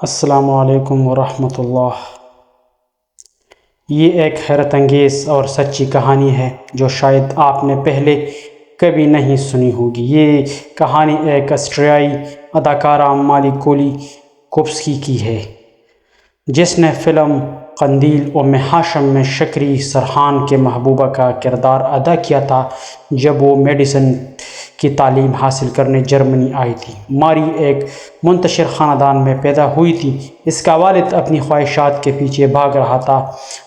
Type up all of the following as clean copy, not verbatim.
السلام علیکم ورحمۃ اللہ۔ یہ ایک حیرت انگیز اور سچی کہانی ہے جو شاید آپ نے پہلے کبھی نہیں سنی ہوگی۔ یہ کہانی ایک آسٹریائی اداکارہ مالی کولیکوفسکی کی ہے، جس نے فلم قندیل ام ہاشم میں شکری سرحان کے محبوبہ کا کردار ادا کیا تھا جب وہ میڈیسن کی تعلیم حاصل کرنے جرمنی آئی تھی۔ ماری ایک منتشر خاندان میں پیدا ہوئی تھی۔ اس کا والد اپنی خواہشات کے پیچھے بھاگ رہا تھا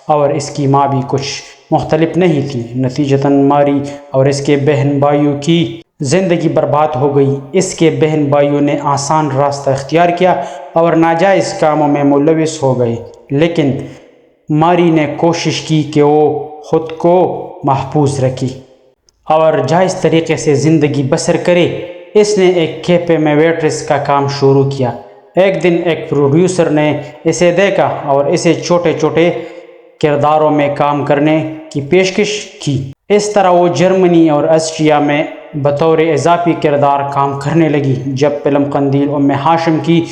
اور اس کی ماں بھی کچھ مختلف نہیں تھی۔ نتیجتاً ماری اور اس کے بہن بھائیوں کی زندگی برباد ہو گئی۔ اس کے بہن بھائیوں نے آسان راستہ اختیار کیا اور ناجائز کاموں میں ملوث ہو گئے، لیکن ماری نے کوشش کی کہ وہ خود کو محفوظ رکھے اور جائز طریقے سے زندگی بسر کرے۔ اس نے ایک کیفے میں ویٹریس کا کام شروع کیا۔ ایک دن ایک پروڈیوسر نے اسے دیکھا اور اسے چھوٹے چھوٹے کرداروں میں کام کرنے کی پیشکش کی۔ اس طرح وہ جرمنی اور آسٹریا میں بطور اضافی کردار کام کرنے لگی۔ جب فلم قندیل ام ہاشم کی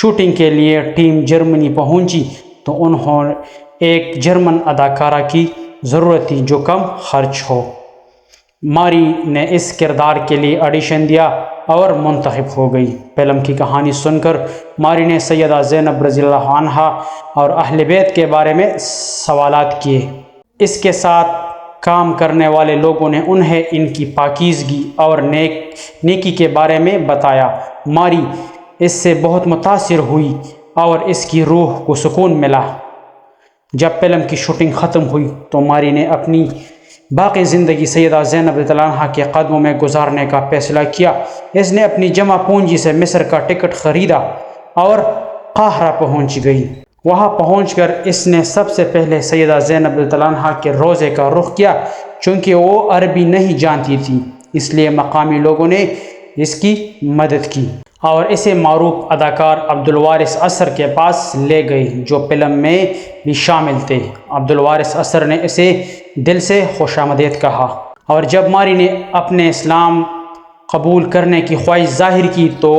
شوٹنگ کے لیے ٹیم جرمنی پہنچی تو انہوں ایک جرمن اداکارہ کی ضرورت تھی جو کم خرچ ہو۔ ماری نے اس کردار کے لیے آڈیشن دیا اور منتخب ہو گئی۔ فلم کی کہانی سن کر ماری نے سیدہ زینب رضی اللہ عنہا اور اہل بیت کے بارے میں سوالات کیے۔ اس کے ساتھ کام کرنے والے لوگوں نے انہیں ان کی پاکیزگی اور نیکی کے بارے میں بتایا۔ ماری اس سے بہت متاثر ہوئی اور اس کی روح کو سکون ملا۔ جب فلم کی شوٹنگ ختم ہوئی تو ماری نے اپنی باقی زندگی سیدہ زینب رضی اللہ عنہا کے قدموں میں گزارنے کا فیصلہ کیا۔ اس نے اپنی جمع پونجی سے مصر کا ٹکٹ خریدا اور قاہرہ پہنچ گئی۔ وہاں پہنچ کر اس نے سب سے پہلے سیدہ زینب رضی اللہ عنہا کے روضے کا رخ کیا۔ چونکہ وہ عربی نہیں جانتی تھی، اس لیے مقامی لوگوں نے اس کی مدد کی اور اسے معروف اداکار عبدالوارث اثر کے پاس لے گئے جو فلم میں بھی شامل تھے۔ عبدالوارث اثر نے اسے دل سے خوش آمدید کہا اور جب ماری نے اپنے اسلام قبول کرنے کی خواہش ظاہر کی تو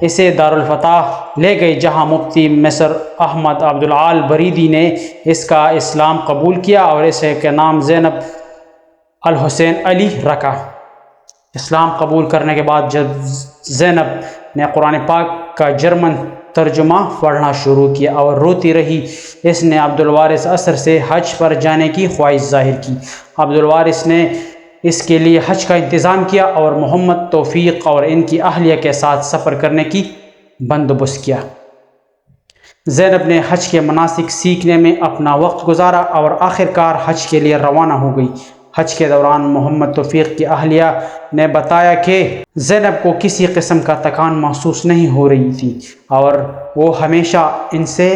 اسے دارالفتح لے گئے، جہاں مفتی مصر احمد عبدالعال بریدی نے اس کا اسلام قبول کیا اور اسے کا نام زینب الحسین علی رکھا۔ اسلام قبول کرنے کے بعد جب زینب نے قرآن پاک کا جرمن ترجمہ پڑھنا شروع کیا اور روتی رہی، اس نے عبدالوارث اثر سے حج پر جانے کی خواہش ظاہر کی۔ عبدالوارث نے اس کے لیے حج کا انتظام کیا اور محمد توفیق اور ان کی اہلیہ کے ساتھ سفر کرنے کی بندوبست کیا۔ زینب نے حج کے مناسک سیکھنے میں اپنا وقت گزارا اور آخر کار حج کے لیے روانہ ہو گئی۔ حج کے دوران محمد توفیق کی اہلیہ نے بتایا کہ زینب کو کسی قسم کا تھکان محسوس نہیں ہو رہی تھی اور وہ ہمیشہ ان سے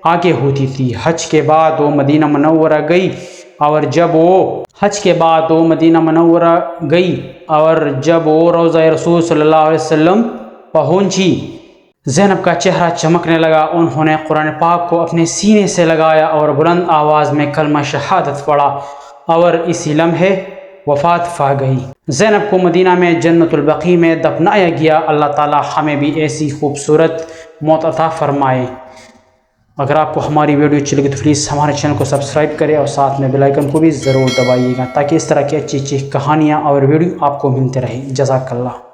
آگے ہوتی تھی۔ حج کے بعد وہ مدینہ منورہ گئی اور جب وہ روضہ رسول صلی اللہ علیہ وسلم پہنچی، زینب کا چہرہ چمکنے لگا۔ انہوں نے قرآن پاک کو اپنے سینے سے لگایا اور بلند آواز میں کلمہ شہادت پڑھا اور اسی لمحے وفات پا گئی۔ زینب کو مدینہ میں جنت البقیع میں دفنایا گیا۔ اللہ تعالی ہمیں بھی ایسی خوبصورت موت عطا فرمائے۔ اگر آپ کو ہماری ویڈیو اچھی لگے تو پلیز ہمارے چینل کو سبسکرائب کریں اور ساتھ میں بیل آئیکن کو بھی ضرور دبائیے گا تاکہ اس طرح کی اچھی اچھی کہانیاں اور ویڈیو آپ کو ملتے رہیں۔ جزاک اللہ۔